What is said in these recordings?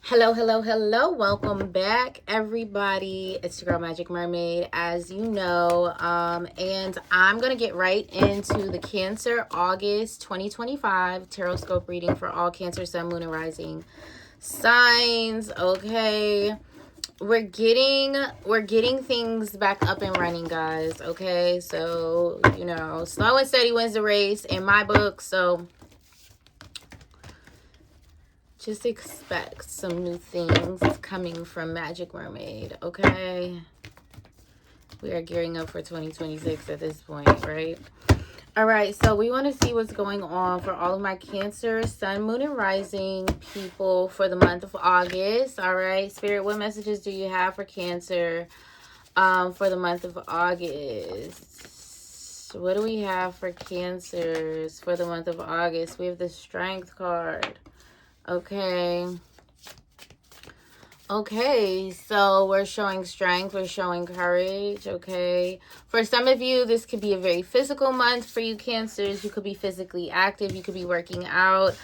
Hello, hello, hello. Welcome back, everybody. It's your girl, Magic Mermaid, as you know. And I'm going to get right into the Cancer August 2025 Tarotscope reading for all Cancer, Sun, Moon, and Rising signs. Okay. We're getting things back up and running, guys. Okay. So, slow and steady wins the race in my book. So just expect some new things coming from Magic Mermaid, okay? We are gearing up for 2026 at this point, right? All right, so we want to see what's going on for all of my Cancer, Sun, Moon, and Rising people for the month of August. All right, Spirit, what messages do you have for Cancer for the month of August? What do we have for Cancers for the month of August? We have the Strength card. Okay, so we're showing strength, we're showing courage, okay? For some of you, this could be a very physical month for you Cancers. You could be physically active, you could be working out.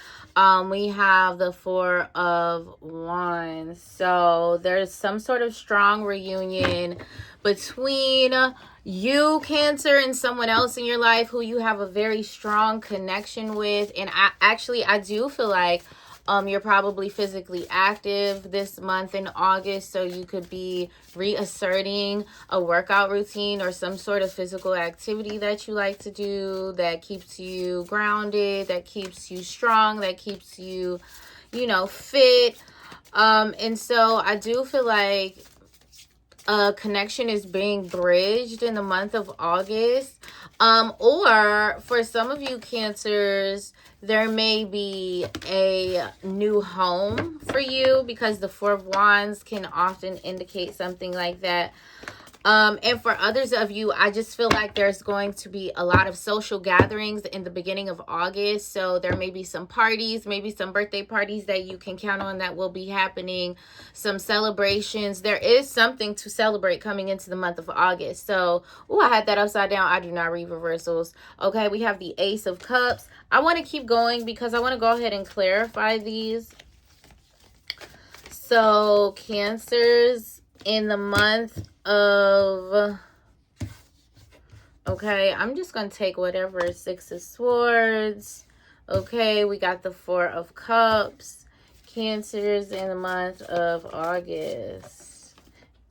We have the Four of Wands. So there's some sort of strong reunion between you, Cancer, and someone else in your life who you have a very strong connection with. And I do feel like you're probably physically active this month in August, so you could be reasserting a workout routine or some sort of physical activity that you like to do that keeps you grounded, that keeps you strong, that keeps you, fit. And so I do feel like a connection is being bridged in the month of August. Or for some of you Cancers, there may be a new home for you, because the Four of Wands can often indicate something like that. And for others of you, I just feel like there's going to be a lot of social gatherings in the beginning of August. So there may be some parties, maybe some birthday parties that you can count on that will be happening, some celebrations. There is something to celebrate coming into the month of August. So, I had that upside down. I do not read reversals. Okay, we have the Ace of Cups. I want to keep going because I want to go ahead and clarify these. So, Cancers in the month of, okay, I'm just going to take whatever. Six of Swords. Okay, we got the Four of Cups. Cancers in the month of August.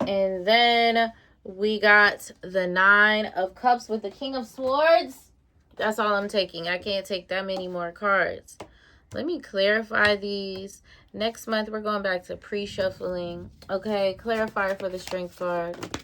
And then we got the Nine of Cups with the King of Swords. That's all I'm taking. I can't take that many more cards. Let me clarify these. Next month, we're going back to pre-shuffling. Okay, clarifier for the Strength card.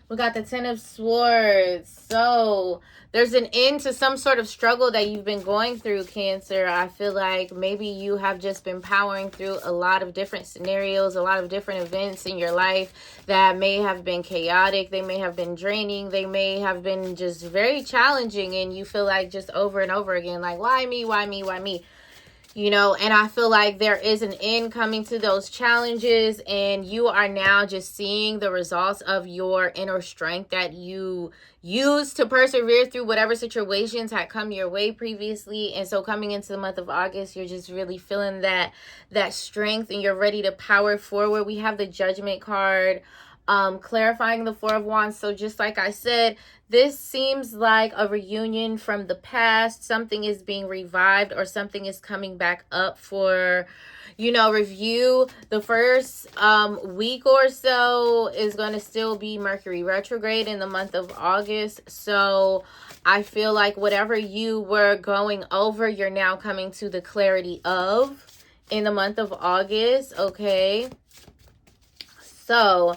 We got the Ten of Swords. So there's an end to some sort of struggle that you've been going through, Cancer. I feel like maybe you have just been powering through a lot of different scenarios, a lot of different events in your life that may have been chaotic. They may have been draining. They may have been just very challenging. And you feel like just over and over again, like, why me, why me, why me? And I feel like there is an end coming to those challenges, and you are now just seeing the results of your inner strength that you used to persevere through whatever situations had come your way previously. And so coming into the month of August, you're just really feeling that strength, and you're ready to power forward. We have the Judgment card, clarifying the Four of Wands. So just like I said, this seems like a reunion from the past. Something is being revived, or something is coming back up for, review. The first week or so is going to still be Mercury retrograde in the month of August. So I feel like whatever you were going over, you're now coming to the clarity of in the month of August. Okay. So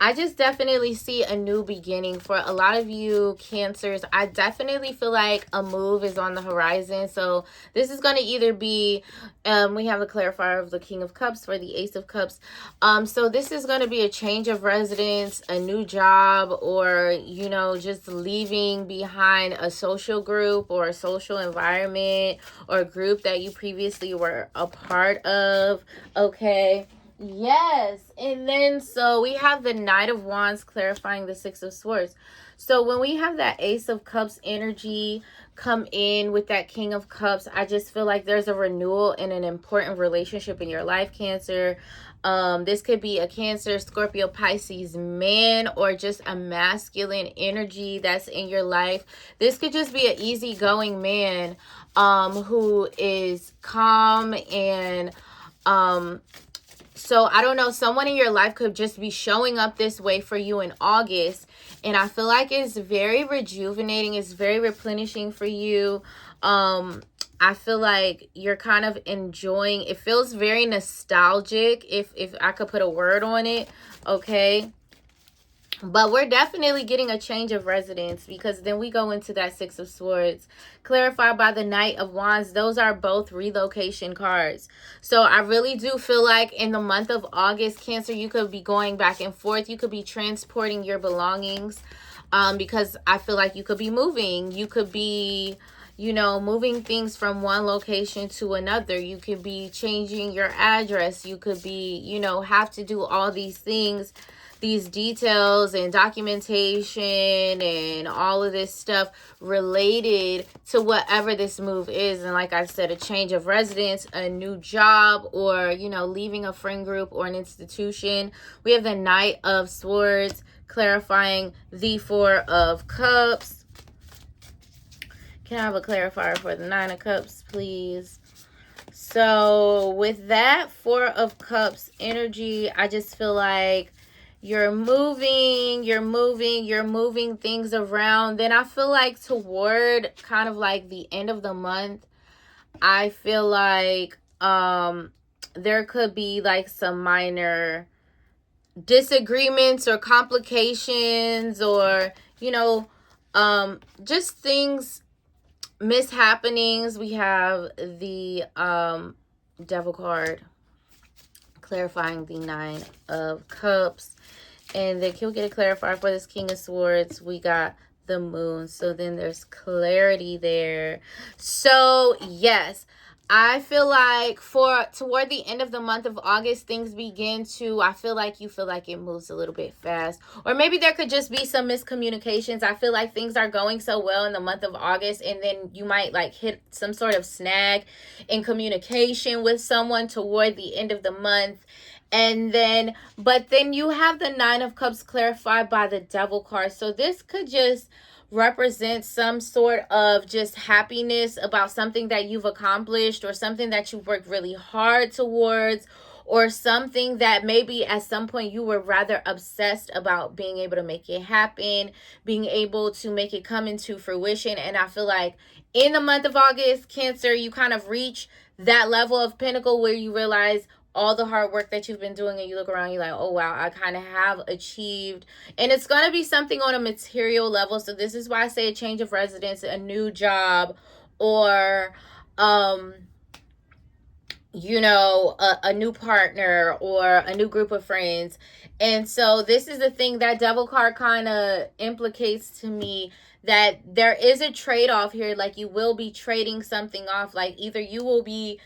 I just definitely see a new beginning for a lot of you Cancers. I definitely feel like a move is on the horizon. So this is going to either be, we have a clarifier of the King of Cups for the Ace of Cups. So this is going to be a change of residence, a new job, or, just leaving behind a social group or a social environment or a group that you previously were a part of. Okay. Yes. And then so we have the Knight of Wands clarifying the Six of Swords. So when we have that Ace of Cups energy come in with that King of Cups, I just feel like there's a renewal in an important relationship in your life, Cancer. This could be a Cancer, Scorpio, Pisces man, or just a masculine energy that's in your life. This could just be an easygoing man who is calm and so I don't know, someone in your life could just be showing up this way for you in August. And I feel like it's very rejuvenating. It's very replenishing for you. I feel like you're kind of enjoying, it feels very nostalgic if I could put a word on it. Okay. But we're definitely getting a change of residence, because then we go into that Six of Swords clarified by the Knight of Wands. Those are both relocation cards. So I really do feel like in the month of August, Cancer, you could be going back and forth. You could be transporting your belongings because I feel like you could be moving. You could be, you know, moving things from one location to another. You could be changing your address. You could be, you know, have to do all these things, these details and documentation and all of this stuff related to whatever this move is. And like I said, a change of residence, a new job, or, you know, leaving a friend group or an institution. We have the Knight of Swords clarifying the Four of Cups. Can I have a clarifier for the Nine of Cups, please? So with that Four of Cups energy, I just feel like you're moving things around. Then I feel like toward kind of like the end of the month, I feel like there could be like some minor disagreements or complications, or, you know, just things, mishappenings. We have the Devil card clarifying the Nine of Cups. And then can we get a clarifier for this King of Swords? We got the Moon. So then there's clarity there. So yes, I feel like toward the end of the month of August, things begin to, I feel like you feel like it moves a little bit fast. Or maybe there could just be some miscommunications. I feel like things are going so well in the month of August, and then you might like hit some sort of snag in communication with someone toward the end of the month. And then, but then you have the Nine of Cups clarified by the Devil card. So this could just represent some sort of just happiness about something that you've accomplished, or something that you've worked really hard towards, or something that maybe at some point you were rather obsessed about being able to make it happen, being able to make it come into fruition. And I feel like in the month of August, Cancer, you kind of reach that level of pinnacle where you realize all the hard work that you've been doing, and you look around, you're like, oh wow, I kind of have achieved. And it's going to be something on a material level. So this is why I say a change of residence, a new job, or you know, a new partner, or a new group of friends. And so this is the thing that Devil card kind of implicates to me, that there is a trade-off here. Like you will be trading something off. Like either you will be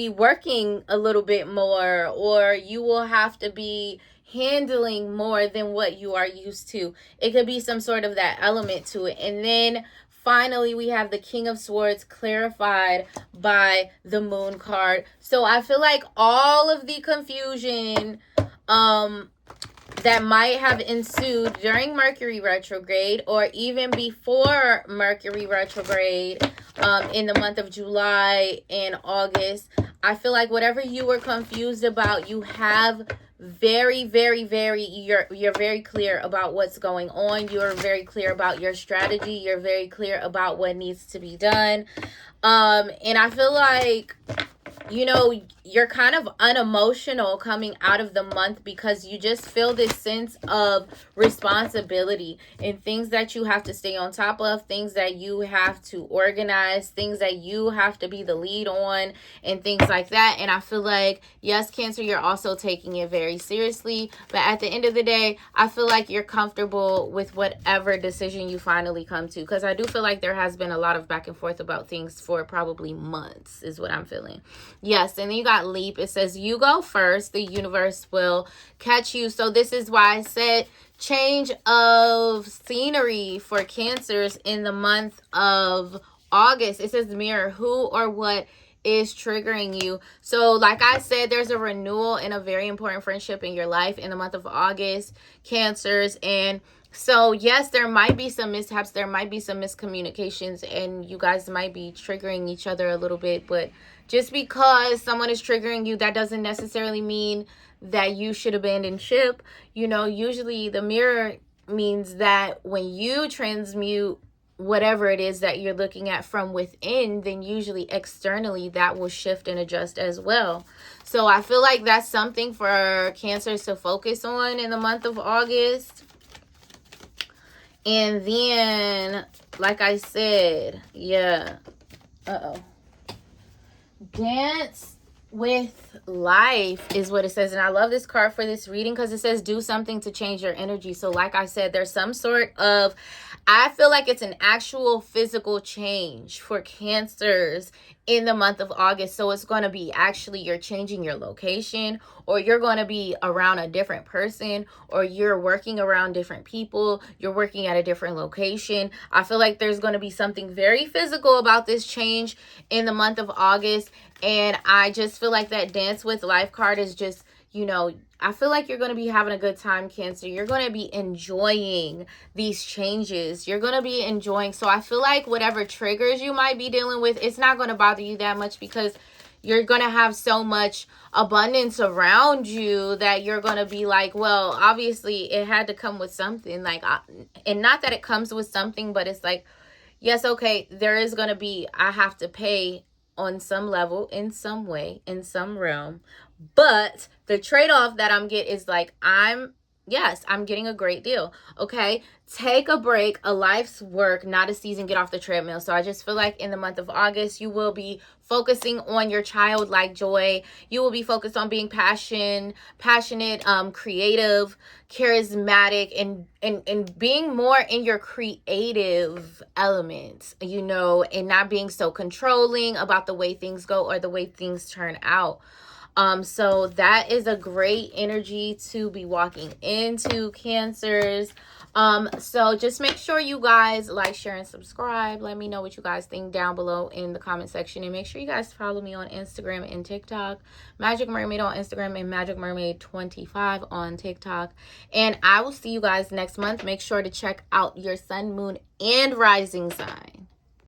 working a little bit more, or you will have to be handling more than what you are used to. It could be some sort of that element to it. And then finally, we have the King of Swords clarified by the Moon card. So I feel like all of the confusion that might have ensued during Mercury retrograde, or even before Mercury retrograde in the month of July and August, I feel like whatever you were confused about, you have very, very, you're very clear about what's going on. You're very clear about your strategy. You're very clear about what needs to be done. And I feel like, you know, you're kind of unemotional coming out of the month, because you just feel this sense of responsibility and things that you have to stay on top of, things that you have to organize, things that you have to be the lead on, and things like that. And I feel like, yes, Cancer, you're also taking it very seriously, but at the end of the day, I feel like you're comfortable with whatever decision you finally come to, because I do feel like there has been a lot of back and forth about things for probably months, is what I'm feeling. Yes, and then you got leap. It says you go first, the universe will catch you. So this is why I said change of scenery for Cancers in the month of August. It says mirror who or what is triggering you. So like I said, there's a renewal in a very important friendship in your life in the month of August, Cancers. And so yes, there might be some mishaps, there might be some miscommunications, and you guys might be triggering each other a little bit. But just because someone is triggering you, that doesn't necessarily mean that you should abandon ship. You know, usually the mirror means that when you transmute whatever it is that you're looking at from within, then usually externally that will shift and adjust as well. So I feel like that's something for Cancers to focus on in the month of August. And then, like I said, yeah. Dance with life is what it says. And I love this card for this reading because it says do something to change your energy. So like I said, there's some sort of, I feel like it's an actual physical change for Cancers in the month of August. So it's going to be actually you're changing your location, or you're going to be around a different person, or you're working around different people, you're working at a different location. I feel like there's going to be something very physical about this change in the month of August. And I just feel like that dance with life card is just, you know, I feel like you're going to be having a good time, Cancer. You're going to be enjoying these changes. You're going to be enjoying. So I feel like whatever triggers you might be dealing with, it's not going to bother you that much because you're going to have so much abundance around you that you're going to be like, well, obviously it had to come with something. Like, and not that it comes with something, but it's like, yes, okay, there is going to be, I have to pay on some level, in some way, in some realm. But the trade-off that I'm getting is like, I'm getting a great deal. Okay, take a break, a life's work, not a season, get off the treadmill. So I just feel like in the month of August, you will be focusing on your childlike joy. You will be focused on being passionate, creative, charismatic, and being more in your creative elements, you know, and not being so controlling about the way things go or the way things turn out. So that is a great energy to be walking into, Cancers. So just make sure you guys like, share, and subscribe. Let me know what you guys think down below in the comment section. And make sure you guys follow me on Instagram and TikTok. Magic Mermaid on Instagram and Magic Mermaid 25 on TikTok. And I will see you guys next month. Make sure to check out your sun, moon, and rising sign.